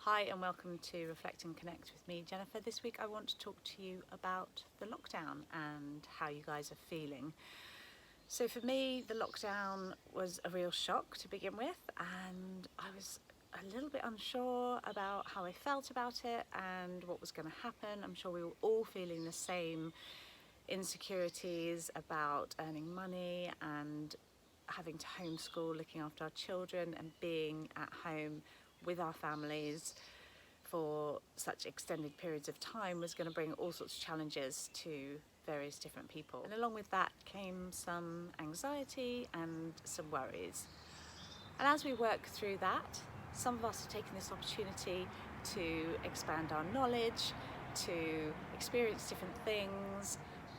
Hi and welcome to Reflect and Connect with me, Jennifer. This week I want to talk to you about the lockdown and how you guys are feeling. So for me, the lockdown was a real shock to begin with, and I was a little bit unsure about how I felt about it and what was going to happen. I'm sure we were all feeling the same insecurities about earning money and having to homeschool, looking after our children and being at home with our families for such extended periods of time was going to bring all sorts of challenges to various different people. And along with that came some anxiety and some worries. And as we work through that, some of us have taken this opportunity to expand our knowledge, to experience different things,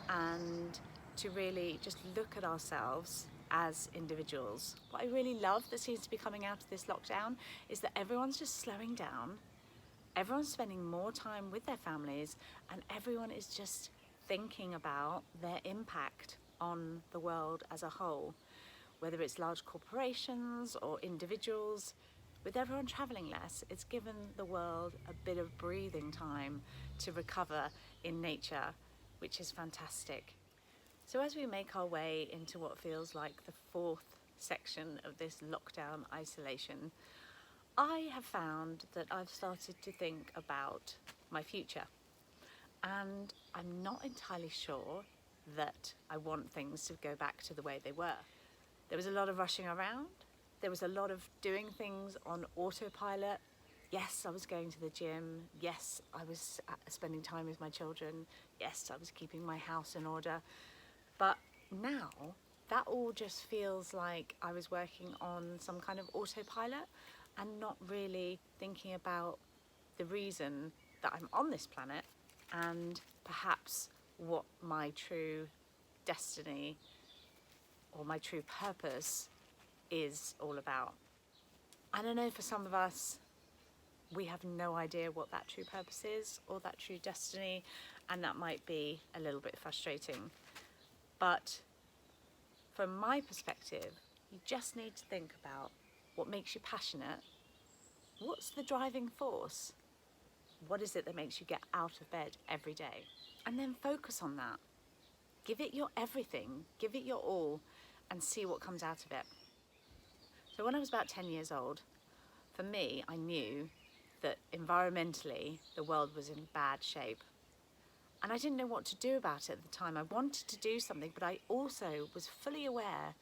and to really just look at ourselves as individuals. What I really love that seems to be coming out of this lockdown is that everyone's just slowing down, everyone's spending more time with their families, and everyone is just thinking about their impact on the world as a whole. Whether it's large corporations or individuals, with everyone travelling less, it's given the world a bit of breathing time to recover in nature, which is fantastic. So as we make our way into what feels like the fourth section of this lockdown isolation, I have found that I've started to think about my future. And I'm not entirely sure that I want things to go back to the way they were. There was a lot of rushing around. There was a lot of doing things on autopilot. Yes, I was going to the gym. Yes, I was spending time with my children. Yes, I was keeping my house in order. But now that all just feels like I was working on some kind of autopilot and not really thinking about the reason that I'm on this planet and perhaps what my true destiny or my true purpose is all about. I don't know, for some of us, we have no idea what that true purpose is or that true destiny, and that might be a little bit frustrating. But from my perspective, you just need to think about what makes you passionate. What's the driving force? What is it that makes you get out of bed every day? And then focus on that. Give it your everything, give it your all, and see what comes out of it. So when I was about 10 years old, for me, I knew that environmentally the world was in bad shape. And I didn't know what to do about it at the time. I wanted to do something, but I also was fully aware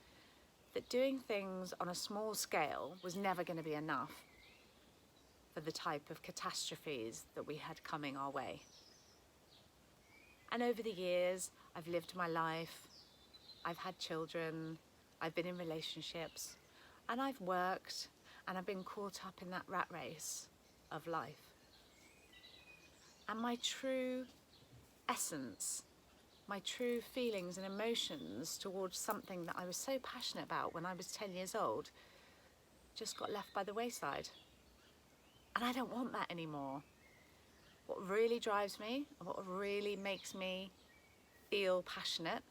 that doing things on a small scale was never going to be enough for the type of catastrophes that we had coming our way. And over the years, I've lived my life, I've had children, I've been in relationships, and I've worked, and I've been caught up in that rat race of life. And my true essence, my true feelings and emotions towards something that I was so passionate about when I was 10 years old just got left by the wayside. And I don't want that anymore. What really drives me and what really makes me feel passionate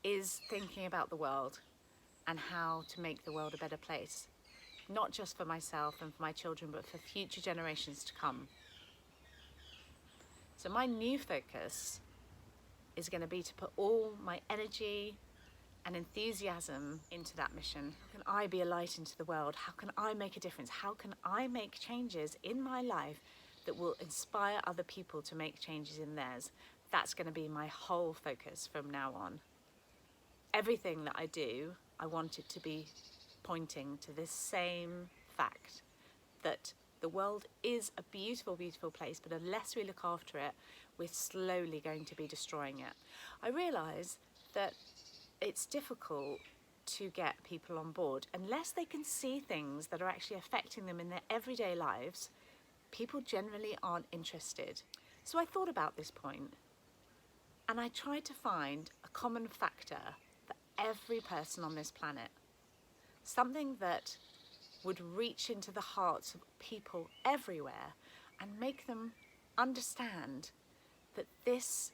is thinking about the world and how to make the world a better place. Not just for myself and for my children, but for future generations to come. So my new focus is going to be to put all my energy and enthusiasm into that mission. How can I be a light into the world? How can I make a difference? How can I make changes in my life that will inspire other people to make changes in theirs? That's going to be my whole focus from now on. Everything that I do, I want it to be pointing to this same fact, that the world is a beautiful, beautiful place, but unless we look after it, we're slowly going to be destroying it. I realise that it's difficult to get people on board unless they can see things that are actually affecting them in their everyday lives. People generally aren't interested. So I thought about this point and I tried to find a common factor for every person on this planet, something that would reach into the hearts of people everywhere and make them understand that this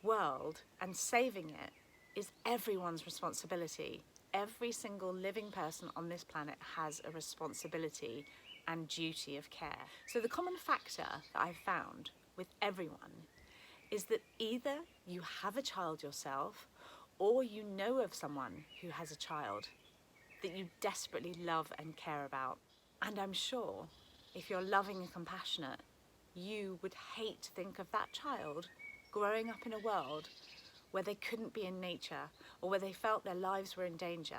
world and saving it is everyone's responsibility. Every single living person on this planet has a responsibility and duty of care. So the common factor that I've found with everyone is that either you have a child yourself or you know of someone who has a child that you desperately love and care about. And I'm sure if you're loving and compassionate, you would hate to think of that child growing up in a world where they couldn't be in nature, or where they felt their lives were in danger,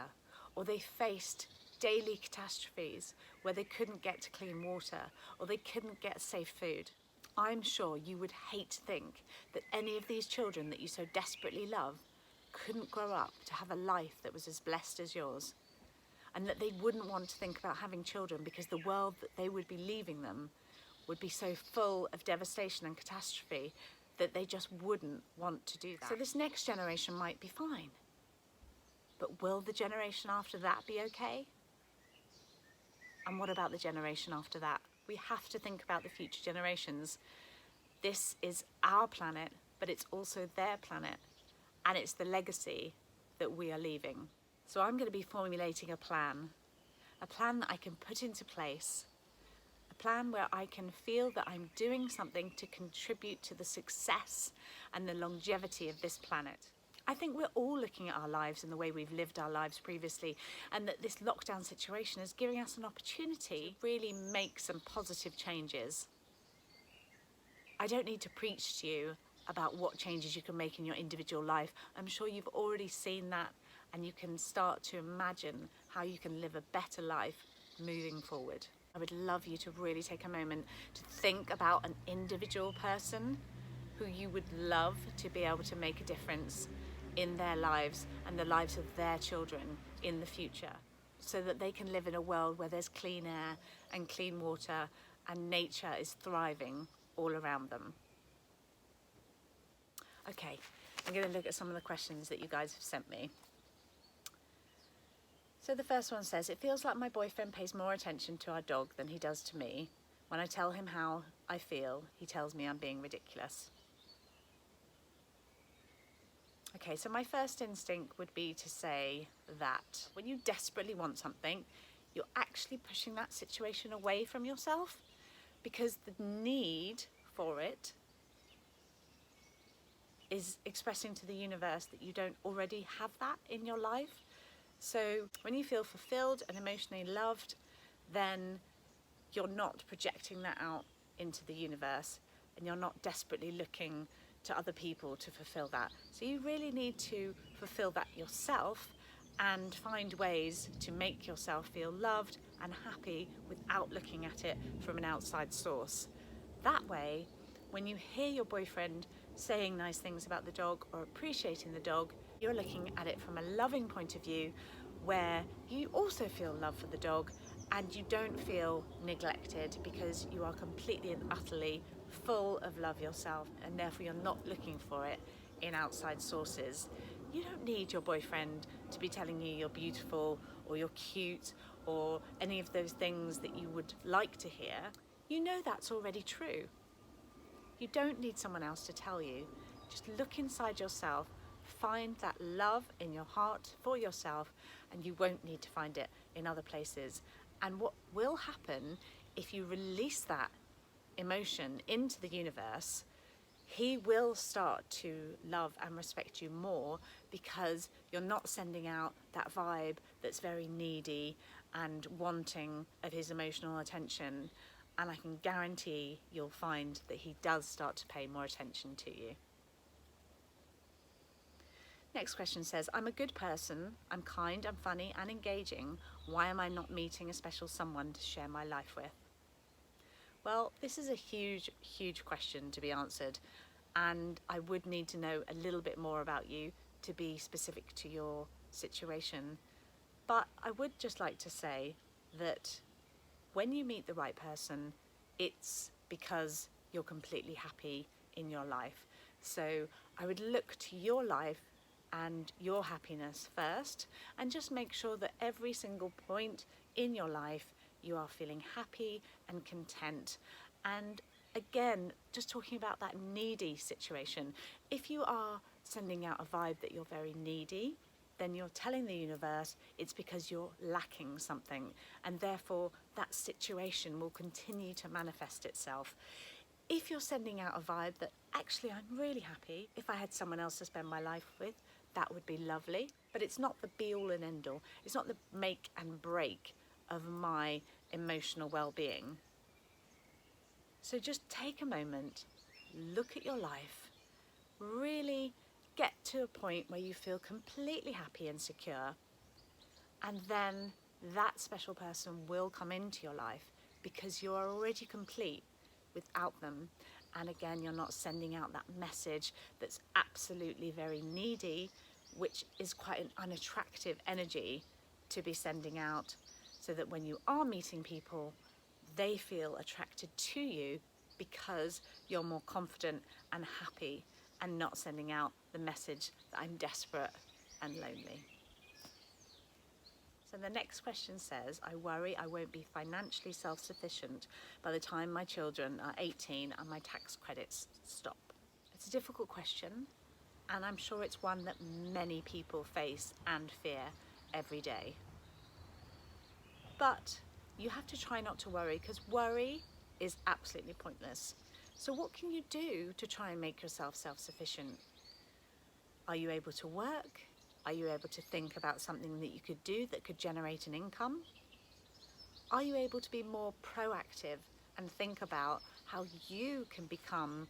or they faced daily catastrophes where they couldn't get to clean water, or they couldn't get safe food. I'm sure you would hate to think that any of these children that you so desperately love couldn't grow up to have a life that was as blessed as yours, and that they wouldn't want to think about having children because the world that they would be leaving them would be so full of devastation and catastrophe that they just wouldn't want to do that. So this next generation might be fine, but will the generation after that be okay? And what about the generation after that? We have to think about the future generations. This is our planet, but it's also their planet, and it's the legacy that we are leaving. So I'm going to be formulating a plan that I can put into place, a plan where I can feel that I'm doing something to contribute to the success and the longevity of this planet. I think we're all looking at our lives and the way we've lived our lives previously, and that this lockdown situation is giving us an opportunity to really make some positive changes. I don't need to preach to you about what changes you can make in your individual life. I'm sure you've already seen that, and you can start to imagine how you can live a better life moving forward. I would love you to really take a moment to think about an individual person who you would love to be able to make a difference in their lives and the lives of their children in the future, so that they can live in a world where there's clean air and clean water and nature is thriving all around them. Okay, I'm going to look at some of the questions that you guys have sent me. So the first one says, it feels like my boyfriend pays more attention to our dog than he does to me. When I tell him how I feel, he tells me I'm being ridiculous. Okay, so my first instinct would be to say that when you desperately want something, you're actually pushing that situation away from yourself, because the need for it is expressing to the universe that you don't already have that in your life. So when you feel fulfilled and emotionally loved, then you're not projecting that out into the universe, and you're not desperately looking to other people to fulfill that. So you really need to fulfill that yourself and find ways to make yourself feel loved and happy without looking at it from an outside source. That way, when you hear your boyfriend saying nice things about the dog or appreciating the dog, you're looking at it from a loving point of view, where you also feel love for the dog and you don't feel neglected, because you are completely and utterly full of love yourself, and therefore you're not looking for it in outside sources. You don't need your boyfriend to be telling you you're beautiful or you're cute or any of those things that you would like to hear. You know that's already true. You don't need someone else to tell you. Just look inside yourself, find that love in your heart for yourself, and you won't need to find it in other places. And what will happen if you release that emotion into the universe, he will start to love and respect you more, because you're not sending out that vibe that's very needy and wanting of his emotional attention. And I can guarantee you'll find that he does start to pay more attention to you. Next question says, I'm a good person, I'm kind, I'm funny and engaging. Why am I not meeting a special someone to share my life with? Well, this is a huge, huge question to be answered, and I would need to know a little bit more about you to be specific to your situation. But I would just like to say that when you meet the right person, it's because you're completely happy in your life. So I would look to your life and your happiness first, and just make sure that every single point in your life you are feeling happy and content. And again, just talking about that needy situation, if you are sending out a vibe that you're very needy, then you're telling the universe it's because you're lacking something, and therefore that situation will continue to manifest itself. If you're sending out a vibe that actually I'm really happy, if I had someone else to spend my life with, that would be lovely, but it's not the be all and end all. It's not the make and break of my emotional well-being. So just take a moment, look at your life, really get to a point where you feel completely happy and secure, and then that special person will come into your life because you are already complete without them. And again, you're not sending out that message that's absolutely very needy, which is quite an unattractive energy to be sending out, so that when you are meeting people, they feel attracted to you because you're more confident and happy and not sending out the message that I'm desperate and lonely. So the next question says, I worry I won't be financially self-sufficient by the time my children are 18 and my tax credits stop. It's a difficult question, and I'm sure it's one that many people face and fear every day. But you have to try not to worry, because worry is absolutely pointless. So what can you do to try and make yourself self-sufficient? Are you able to work? Are you able to think about something that you could do that could generate an income? Are you able to be more proactive and think about how you can become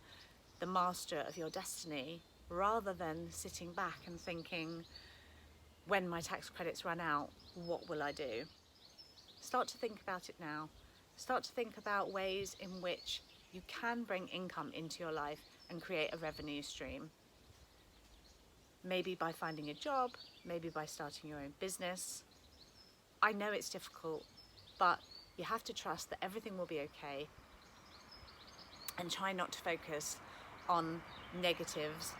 the master of your destiny, rather than sitting back and thinking, when my tax credits run out, what will I do? Start to think about it now. Start to think about ways in which you can bring income into your life and create a revenue stream. Maybe by finding a job, maybe by starting your own business. I know it's difficult, but you have to trust that everything will be okay, and try not to focus on negatives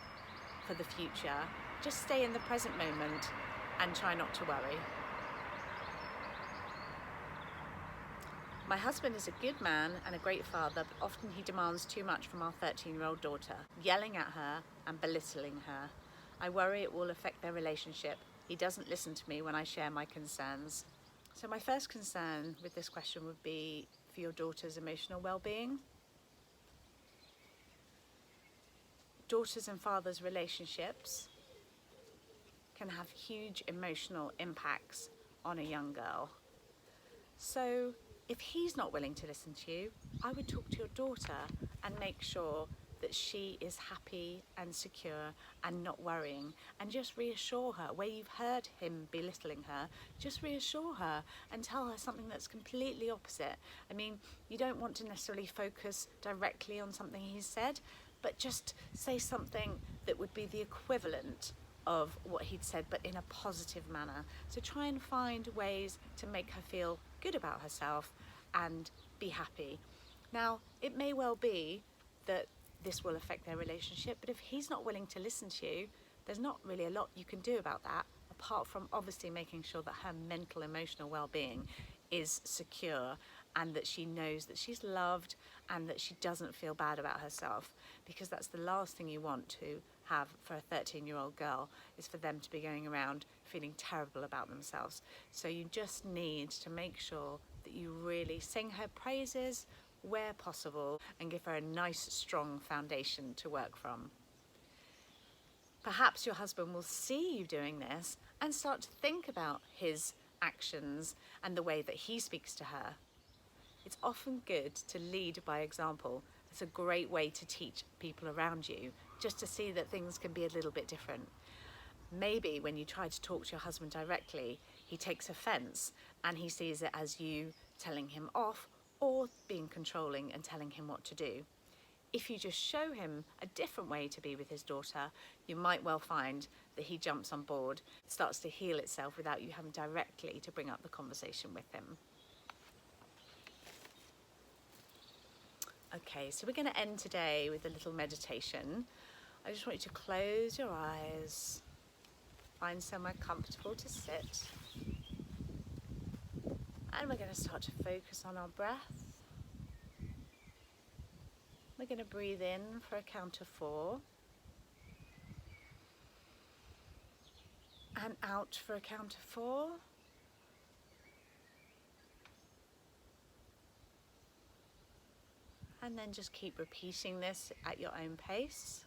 for the future. Just stay in the present moment and try not to worry. My husband is a good man and a great father, but often he demands too much from our 13-year-old daughter, yelling at her and belittling her. I worry it will affect their relationship. He doesn't listen to me when I share my concerns. So my first concern with this question would be for your daughter's emotional well-being. Daughters and fathers' relationships can have huge emotional impacts on a young girl. So if he's not willing to listen to you, I would talk to your daughter and make sure that she is happy and secure and not worrying, and just reassure her. Where you've heard him belittling her, just reassure her and tell her something that's completely opposite. I mean, you don't want to necessarily focus directly on something he's said, but just say something that would be the equivalent of what he'd said, but in a positive manner. So try and find ways to make her feel good about herself and be happy. Now, it may well be that this will affect their relationship, but if he's not willing to listen to you, there's not really a lot you can do about that, apart from obviously making sure that her mental, emotional well-being is secure, and that she knows that she's loved and that she doesn't feel bad about herself, because that's the last thing you want to have for a 13-year-old girl, is for them to be going around feeling terrible about themselves. So you just need to make sure that you really sing her praises where possible and give her a nice strong foundation to work from. Perhaps your husband will see you doing this and start to think about his actions and the way that he speaks to her. It's often good to lead by example. It's a great way to teach people around you, just to see that things can be a little bit different. Maybe when you try to talk to your husband directly, he takes offence and he sees it as you telling him off or being controlling and telling him what to do. If you just show him a different way to be with his daughter, you might well find that he jumps on board, starts to heal itself without you having directly to bring up the conversation with him. Okay, so we're going to end today with a little meditation. I just want you to close your eyes, find somewhere comfortable to sit, and we're going to start to focus on our breath. We're going to breathe in for a count of 4, and out for a count of 4. And then just keep repeating this at your own pace.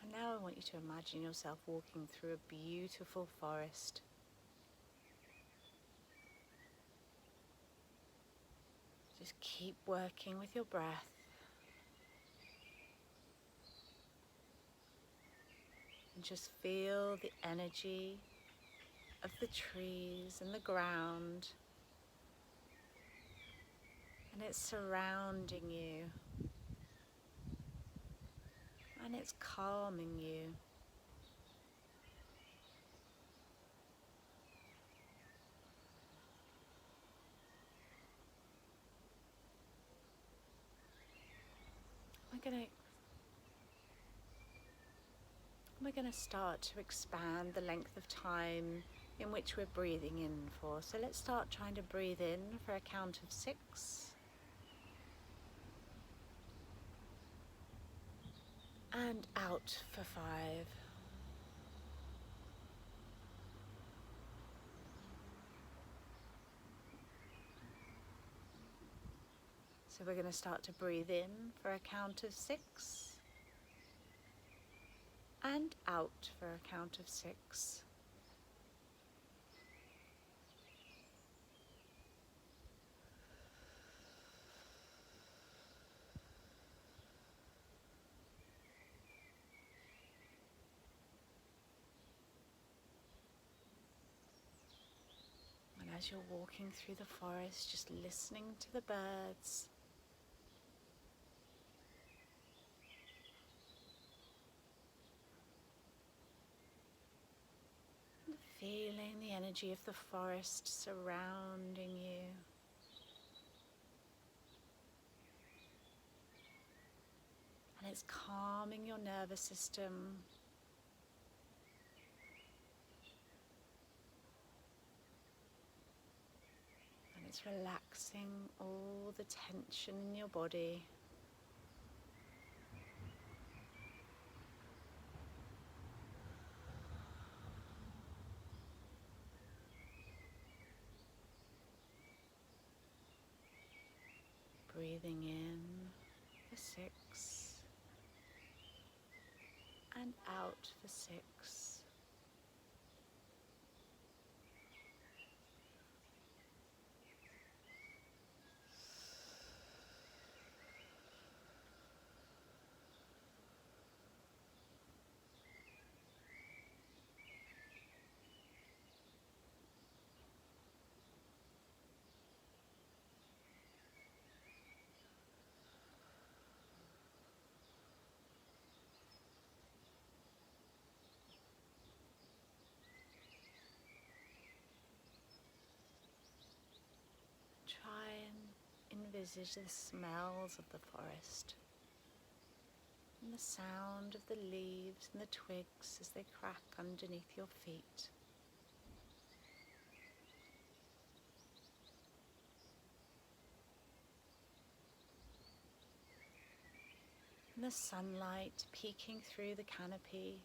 And now I want you to imagine yourself walking through a beautiful forest. Just keep working with your breath. And just feel the energy of the trees and the ground. And it's surrounding you. And it's calming you. We're going to start to expand the length of time in which we're breathing in for. So let's start trying to breathe in for a count of 6. And out for 5. So we're going to start to breathe in for a count of 6. And out for a count of 6. And as you're walking through the forest, just listening to the birds, and feeling the energy of the forest surrounding you. And it's calming your nervous system. And it's relaxing all the tension in your body. Breathing in for 6 and out for 6. Try and envisage the smells of the forest and the sound of the leaves and the twigs as they crack underneath your feet. And the sunlight peeking through the canopy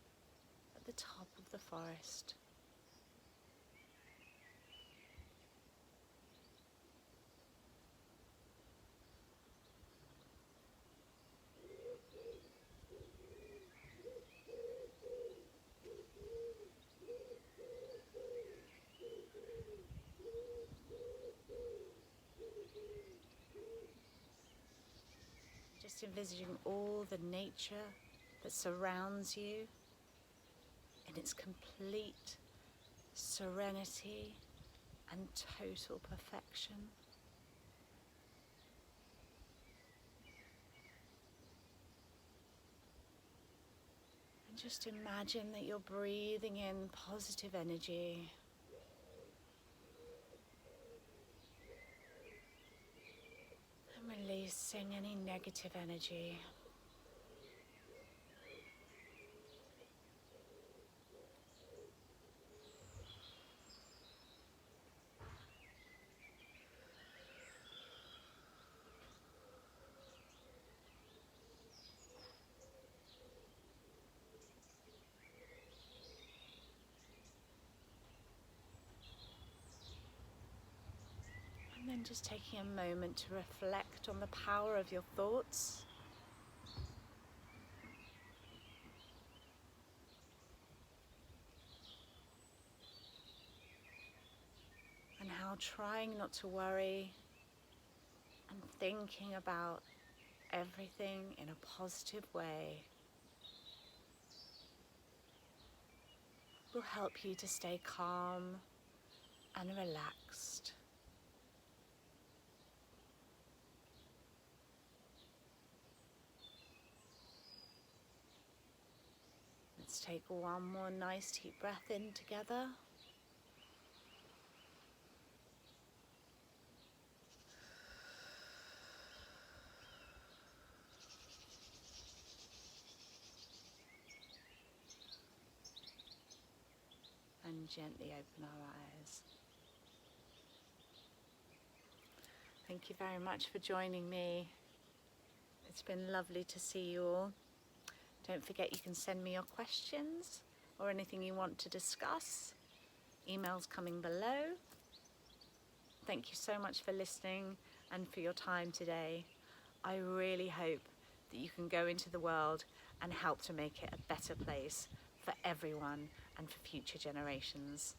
at the top of the forest. Just envisaging all the nature that surrounds you in its complete serenity and total perfection. And just imagine that you're breathing in positive energy. And releasing any negative energy. And then just taking a moment to reflect on the power of your thoughts. And how trying not to worry and thinking about everything in a positive way will help you to stay calm and relaxed. Let's take one more nice deep breath in together. And gently open our eyes. Thank you very much for joining me. It's been lovely to see you all. Don't forget you can send me your questions or anything you want to discuss. Emails coming below. Thank you so much for listening and for your time today. I really hope that you can go into the world and help to make it a better place for everyone and for future generations.